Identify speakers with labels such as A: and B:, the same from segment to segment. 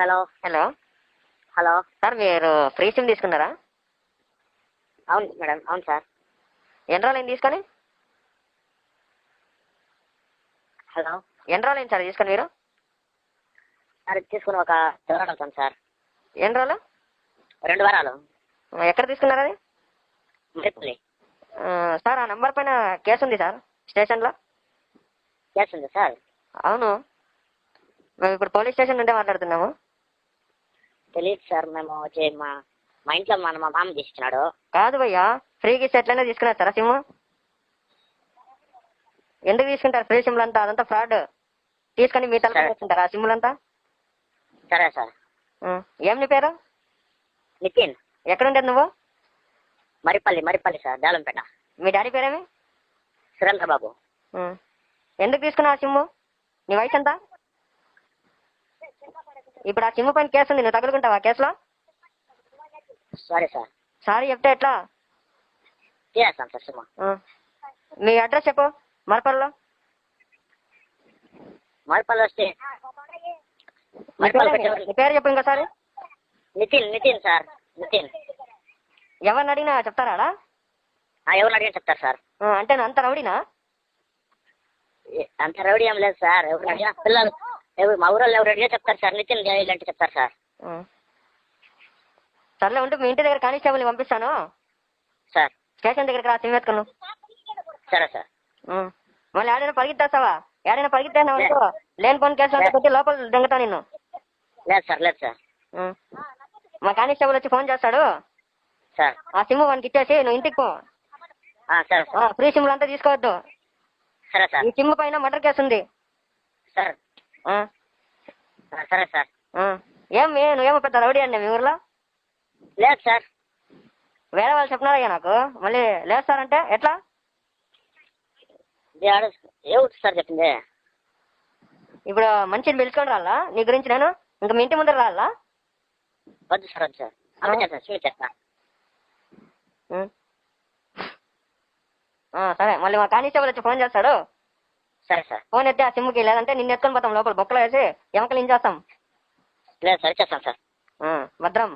A: Hello
B: hello
A: hello
B: sir మీరు free SIM తీసుకున్నారా?
A: అవును మేడం, అవును సార్.
B: ఎన్ని రోజులైంది తీసుకొని?
A: హలో
B: ఎన్ని రోజులైంది సార్ తీసుకొని మీరు?
A: సార్ తీసుకుని ఒక 2 వారాలు అవుతుంది సార్.
B: ఎన్ని రోజులు?
A: 2 వారాలు.
B: ఎక్కడ తీసుకున్నారు అది?
A: మరిపల్లి.
B: సార్ ఆ నెంబర్ పైన కేసు ఉంది సార్ స్టేషన్లో.
A: కేసు ఉంది సార్?
B: అవును, మేము ఇప్పుడు పోలీస్ స్టేషన్ నుండే మాట్లాడుతున్నాము.
A: తెలియదు సార్, మేము వచ్చి మా ఇంట్లో మా మామ తీసుకున్నాడు.
B: కాదు భయ్యా, ఫ్రీకి ఇస్తే ఎట్లయినా తీసుకున్నారు సార్ సిమ్. ఎందుకు తీసుకుంటారు ఫ్రీ సిమ్లు అంతా? అదంతా ఫ్రాడ్. తీసుకొని మీ తల తీసుకుంటారు ఆ సిమ్లంతా.
A: సరే సార్.
B: ఏం నీ పేరు?
A: నితిన్.
B: ఎక్కడుండేది నువ్వు?
A: మరిపల్లి సార్, దాలంపేట.
B: మీ డాడీ పేరేమి?
A: సురేంద్ర బాబు.
B: ఎందుకు తీసుకున్నావు ఆ సిమ్ము? నీ వయసు ఎంత? ఇప్పుడు ఆ సిమ్ పైన కేసు ఉంది, నువ్వు తగులుకుంటావా ఆ కేసులో?
A: సరే సార్.
B: సారీ చెప్తే ఎట్లా?
A: చేస్తాం సార్ సిమ్.
B: మీ అడ్రస్ చెప్పు. మరపల్లిలో.
A: మరిపల్లి వస్తే
B: మీ పేరు చెప్పు ఇంకోసారి.
A: నితిన్ సార్, నితిన్.
B: ఎవరిని అడిగినా చెప్తారా?
A: ఎవరిని అడిగినా చెప్తారు సార్.
B: అంటే అంత రౌడీనా?
A: అంత రౌడీ ఏం లేదు సార్. ఎవరిని అడిగినా పిల్లలు మా ఊళ్ళో ఎవరు అడిగినా చెప్తారు సార్. నితిన్ ఇలాంటి చెప్తారు సార్.
B: సర్లే ఉంటే మీ ఇంటి దగ్గర కానిస్టేబుల్ని పంపిస్తాను
A: సార్.
B: స్టేషన్ దగ్గరికి రా సిమ్ ఎత్తుకును.
A: సరే సార్.
B: మళ్ళీ ఏడైనా పరిగెత్తేస్తావా? ఏడైనా పరిగెత్తేనా అనుకో, లేని కొన్ని కేసులు అంతా పెట్టి లోపల దింగతా నిన్ను.
A: లేదు సార్.
B: మా కానిస్టేబుల్ వచ్చి ఫోన్ చేస్తాడు
A: సార్.
B: ఆ సిమ్ వానికి ఇచ్చేసి నువ్వు ఇంటికి పో.
A: సరే సార్.
B: ఫ్రీ సిమ్లు అంతా తీసుకోవద్దు.
A: సరే సార్.
B: ఈ సిమ్ పైన మర్డర్ కేసు ఉంది.
A: సార్. సరే సార్.
B: నువ్వేమో పెద్ద రౌడీ అండి మీ ఊర్లో?
A: లేదు సార్.
B: వేరే వాళ్ళు చెప్పినారయ్యా నాకు. మళ్ళీ లేదు సార్ అంటే ఎట్లా?
A: ఏమిటి సార్ చెప్పింది?
B: ఇప్పుడు మంచిని పిలుచుకొని రాలా నీ గురించి నేను? ఇంకా మీ ఇంటి ముందర రాలా?
A: వద్దు సార్. చేస్తా.
B: సరే, మళ్ళీ మా కానిస్టేబుల్ వచ్చి ఫోన్ చేస్తాడు.
A: సరే సార్.
B: ఫోన్ ఎత్తే ఆ సిమ్కి, లేదంటే నిన్ను ఎత్తుకొని పోతాం లోపల బొక్కలో వేసి ఎమకలు ఇంచేస్తాం.
A: లేదు సార్, చేస్తాం సార్.
B: భద్రం.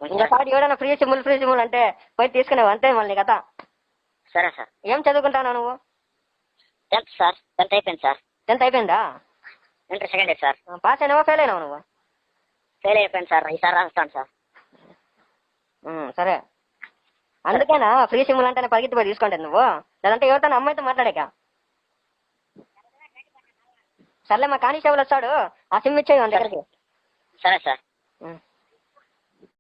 B: ఇంకోసారి ఎవడైనా ఫ్రీ సిమ్ములు అంటే పోయి తీసుకునేవు అంతే మళ్ళీ కథ.
A: సరే సార్.
B: ఏం చదువుకుంటావు నువ్వు?
A: 10th sir. 10th అయిపోయింది సార్.
B: 10th అయిపోయిందా?
A: Inter second year sir.
B: Pass అయినావా ఫెయిల్ అయినావు నువ్వు?
A: ఫెయిల్ అయిపోయింది సార్. ఈసారి రాస్తాను సార్.
B: సరే, అందుకేనా ఫ్రీ సిమ్లు అంటేనే పరిగెత్తి పోయి తీసుకుంటే నువ్వు? లేదంటే ఎవరితో అమ్మాయితో మాట్లాడాక? సర్లే, మా కానిస్టేబుల్ వచ్చాడు, ఆ సిమ్ ఇచ్చేయి మన దగ్గరికి.
A: సరే సార్.